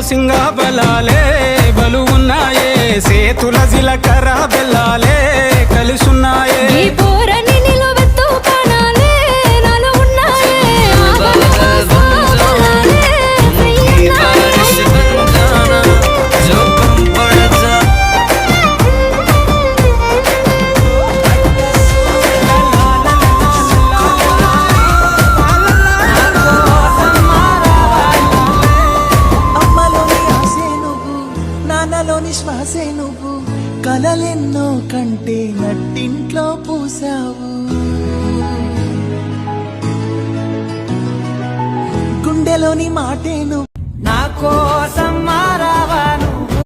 సింగ బలాలే బలు ఉన్నాయే సేతుల జిలకర బెల్లాలే కలిసున్నాయే ఈ పోరని నిలవెత్తు కణాలే నాలో ఉన్నాయే శ్వాసే నువ్వు కలలెన్నో కంటే నట్టింట్లో పూసావు గుండెలోని మాటే నువ్వు నా కోసం మార